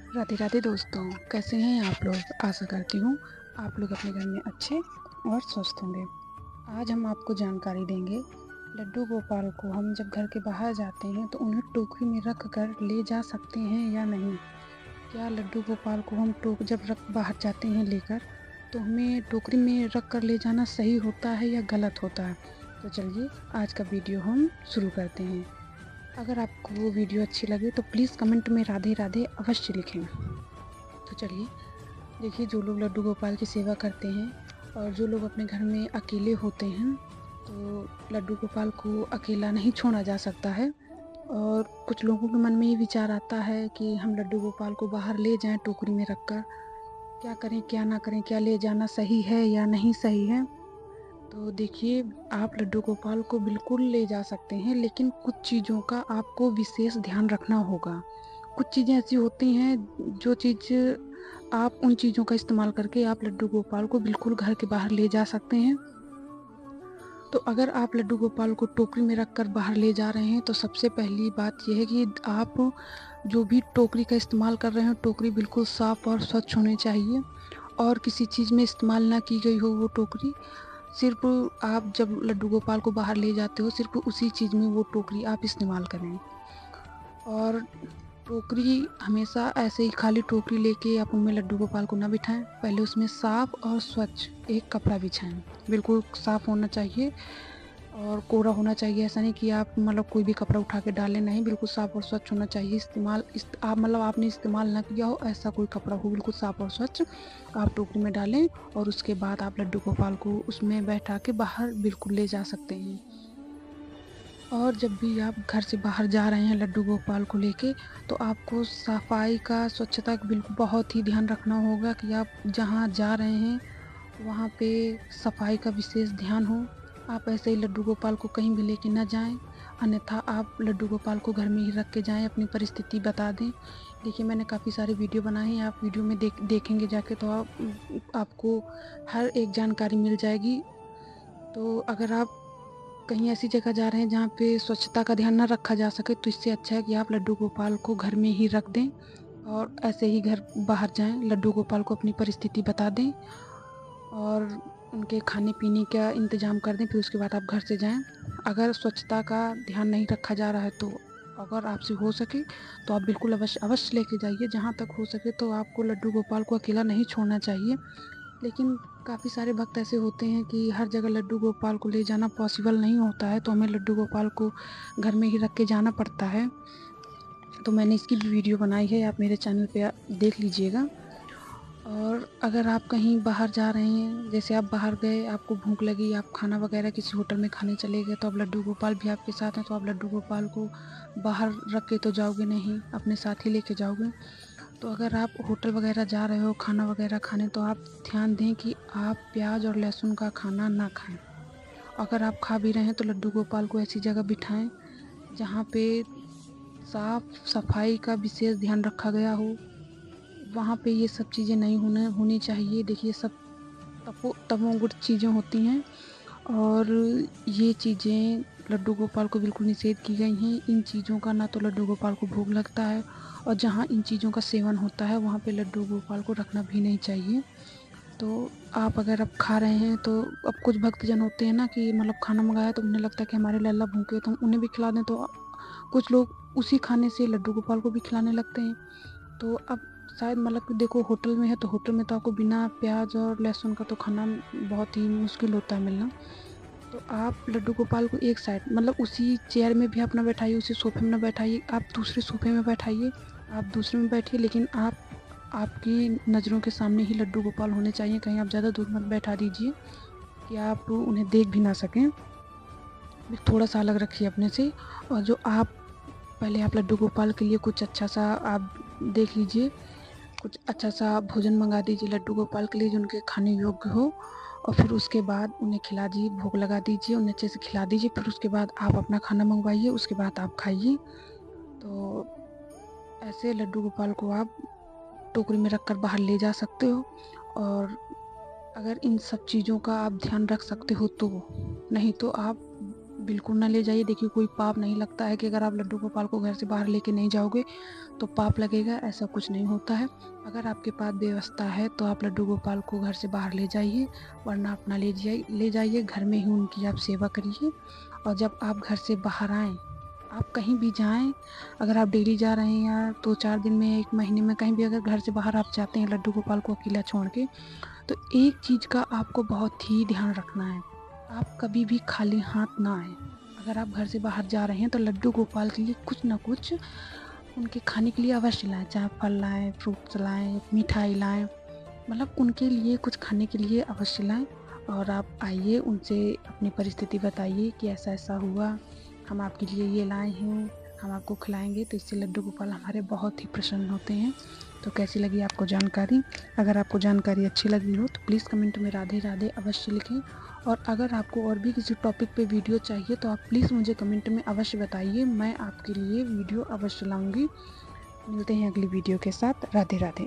राधे राधे दोस्तों, कैसे हैं आप लोग। आशा करती हूँ आप लोग अपने घर में अच्छे और स्वस्थ होंगे। आज हम आपको जानकारी देंगे, लड्डू गोपाल को हम जब घर के बाहर जाते हैं तो उन्हें टोकरी में रख कर ले जा सकते हैं या नहीं। क्या लड्डू गोपाल को हम जब बाहर जाते हैं लेकर, तो हमें टोकरी में रख कर ले जाना सही होता है या गलत होता है। तो चलिए आज का वीडियो हम शुरू करते हैं। अगर आपको वो वीडियो अच्छी लगे तो प्लीज़ कमेंट में राधे राधे अवश्य लिखें। तो चलिए देखिए, जो लोग लड्डू गोपाल की सेवा करते हैं और जो लोग अपने घर में अकेले होते हैं, तो लड्डू गोपाल को अकेला नहीं छोड़ा जा सकता है। और कुछ लोगों के मन में ये विचार आता है कि हम लड्डू गोपाल को बाहर ले जाएं टोकरी में रखकर, क्या करें क्या ना करें, क्या ले जाना सही है या नहीं सही है। तो देखिए, आप लड्डू गोपाल को बिल्कुल ले जा सकते हैं, लेकिन कुछ चीज़ों का आपको विशेष ध्यान रखना होगा। कुछ चीज़ें ऐसी होती हैं जो चीज़ आप उन चीज़ों का इस्तेमाल करके आप लड्डू गोपाल को बिल्कुल घर के बाहर ले जा सकते हैं। तो अगर आप लड्डू गोपाल को टोकरी में रखकर बाहर ले जा रहे हैं, तो सबसे पहली बात ये है कि आप जो भी टोकरी का इस्तेमाल कर रहे हैं, टोकरी बिल्कुल साफ़ और स्वच्छ होनी चाहिए और किसी चीज़ में इस्तेमाल ना की गई हो वो टोकरी। सिर्फ़ आप जब लड्डू गोपाल को बाहर ले जाते हो, सिर्फ़ उसी चीज़ में वो टोकरी आप इस्तेमाल करें। और टोकरी हमेशा ऐसे ही खाली टोकरी लेके आप उनमें लड्डू गोपाल को ना बिठाएँ। पहले उसमें साफ़ और स्वच्छ एक कपड़ा बिछाएँ। बिल्कुल साफ़ होना चाहिए और कोरा होना चाहिए। ऐसा नहीं कि आप कोई भी कपड़ा उठा के डालें, नहीं, बिल्कुल साफ़ और स्वच्छ होना चाहिए। आपने इस्तेमाल ना किया हो ऐसा कोई कपड़ा हो, बिल्कुल साफ़ और स्वच्छ आप टोकरी में डालें और उसके बाद आप लड्डू गोपाल को उसमें बैठा के बाहर बिल्कुल ले जा सकते हैं। और जब भी आप घर से बाहर जा रहे हैं लड्डू गोपाल को लेके, तो आपको सफाई का, स्वच्छता का बिल्कुल बहुत ही ध्यान रखना होगा कि आप जहाँ जा रहे हैं, वहाँ पे सफाई का विशेष ध्यान हो। आप ऐसे ही लड्डू गोपाल को कहीं भी लेके ना जाएँ, अन्यथा आप लड्डू गोपाल को घर में ही रख के जाएँ, अपनी परिस्थिति बता दें। देखिए, मैंने काफ़ी सारे वीडियो बनाए हैं, आप वीडियो में देखेंगे जाके तो आपको हर एक जानकारी मिल जाएगी। तो अगर आप कहीं ऐसी जगह जा रहे हैं जहाँ पे स्वच्छता का ध्यान ना रखा जा सके, तो इससे अच्छा है कि आप लड्डू गोपाल को घर में ही रख दें और ऐसे ही घर बाहर जाएँ, लड्डू गोपाल को अपनी परिस्थिति बता दें और उनके खाने-पीने का इंतज़ाम कर दें, फिर उसके बाद आप घर से जाएँ। अगर स्वच्छता का ध्यान नहीं रखा जा रहा है, तो अगर आपसे हो सके तो आप बिल्कुल अवश्य अवश्य लेके जाइए। जहाँ तक हो सके तो आपको लड्डू गोपाल को अकेला नहीं छोड़ना चाहिए। लेकिन काफ़ी सारे भक्त ऐसे होते हैं कि हर जगह लड्डू गोपाल को ले जाना पॉसिबल नहीं होता है, तो हमें लड्डू गोपाल को घर में ही रख के जाना पड़ता है। तो मैंने इसकी भी वीडियो बनाई है, आप मेरे चैनल पे देख लीजिएगा। और अगर आप कहीं बाहर जा रहे हैं, जैसे आप बाहर गए, आपको भूख लगी, आप खाना वगैरह किसी होटल में खाने चले गए, तो अब लड्डू गोपाल भी आपके साथ हैं, तो आप लड्डू गोपाल को बाहर रख के तो जाओगे नहीं, अपने साथ ही लेके जाओगे। तो अगर आप होटल वगैरह जा रहे हो खाना वगैरह खाने, तो आप ध्यान दें कि आप प्याज और लहसुन का खाना ना खाएं। अगर आप खा भी रहे हैं तो लड्डू गोपाल को ऐसी जगह बिठाएं जहाँ पे साफ सफाई का विशेष ध्यान रखा गया हो। वहाँ पे ये सब चीज़ें नहीं होनी चाहिए। देखिए, सब तमोगुण चीज़ें होती हैं और ये चीज़ें लड्डू गोपाल को बिल्कुल निषेध की गई हैं। इन चीज़ों का ना तो लड्डू गोपाल को भोग लगता है और जहाँ इन चीज़ों का सेवन होता है वहाँ पे लड्डू गोपाल को रखना भी नहीं चाहिए। तो आप अगर अब खा रहे हैं, तो अब कुछ भक्तजन होते हैं ना कि खाना मंगाया तो उन्हें लगता है कि हमारे लल्ला भूखे, तो हम उन्हें भी खिला दें, तो कुछ लोग उसी खाने से लड्डू गोपाल को भी खिलाने लगते हैं। तो अब शायद कि देखो, होटल में है तो होटल में तो आपको बिना प्याज और लहसुन का तो खाना बहुत ही मुश्किल होता है मिलना। तो आप लड्डू गोपाल को एक साइड, उसी चेयर में भी अपना बैठाइए, उसी सोफे में ना बैठाइए, आप दूसरे सोफे में बैठाइए, आप दूसरे में बैठिए, लेकिन आपकी नज़रों के सामने ही लड्डू गोपाल होने चाहिए। कहीं आप ज़्यादा दूर मत बैठा दीजिए कि आप उन्हें देख भी ना सकें। थोड़ा सा अलग रखिए अपने से। और जो आप पहले आप लड्डू गोपाल के लिए कुछ अच्छा सा आप देख लीजिए, कुछ अच्छा सा भोजन मंगा दीजिए लड्डू गोपाल के लिए जो उनके खाने योग्य हो, और फिर उसके बाद उन्हें खिला दीजिए, भोग लगा दीजिए, उन्हें अच्छे से खिला दीजिए। फिर उसके बाद आप अपना खाना मंगवाइए, उसके बाद आप खाइए। तो ऐसे लड्डू गोपाल को आप टोकरी में रखकर बाहर ले जा सकते हो। और अगर इन सब चीज़ों का आप ध्यान रख सकते हो तो, नहीं तो आप बिल्कुल ना ले जाइए। देखिए, कोई पाप नहीं लगता है कि अगर आप लड्डू गोपाल को घर से बाहर लेके नहीं जाओगे तो पाप लगेगा, ऐसा कुछ नहीं होता है। अगर आपके पास व्यवस्था है तो आप लड्डू गोपाल को घर से बाहर ले जाइए, वरना अपना ले जाइए घर में ही उनकी आप सेवा करिए। और जब आप घर से बाहर आएँ, आप कहीं भी जाएँ, अगर आप डेली जा रहे हैं या 2-4 दिन में, 1 महीने में कहीं भी अगर घर से बाहर आप जाते हैं लड्डू गोपाल को अकेला छोड़ के, तो एक चीज़ का आपको बहुत ही ध्यान रखना है, आप कभी भी खाली हाथ ना आएँ। अगर आप घर से बाहर जा रहे हैं तो लड्डू गोपाल के लिए कुछ न कुछ उनके खाने के लिए अवश्य लाएँ, चाहे फल लाएँ, फ्रूट्स लाएँ, मिठाई लाएँ, मतलब उनके लिए कुछ खाने के लिए अवश्य लाएँ। और आप आइए, उनसे अपनी परिस्थिति बताइए कि ऐसा-ऐसा हुआ, हम आपके लिए ये लाए हैं, हम आपको खिलाएँगे। तो इससे लड्डू गोपाल हमारे बहुत ही प्रसन्न होते हैं। तो कैसी लगी आपको जानकारी? अगर आपको जानकारी अच्छी लगी हो तो प्लीज़ कमेंट में राधे राधे अवश्य लिखें। और अगर आपको और भी किसी टॉपिक पे वीडियो चाहिए तो आप प्लीज़ मुझे कमेंट में अवश्य बताइए, मैं आपके लिए वीडियो अवश्य लाऊँगी। मिलते हैं अगली वीडियो के साथ। राधे राधे।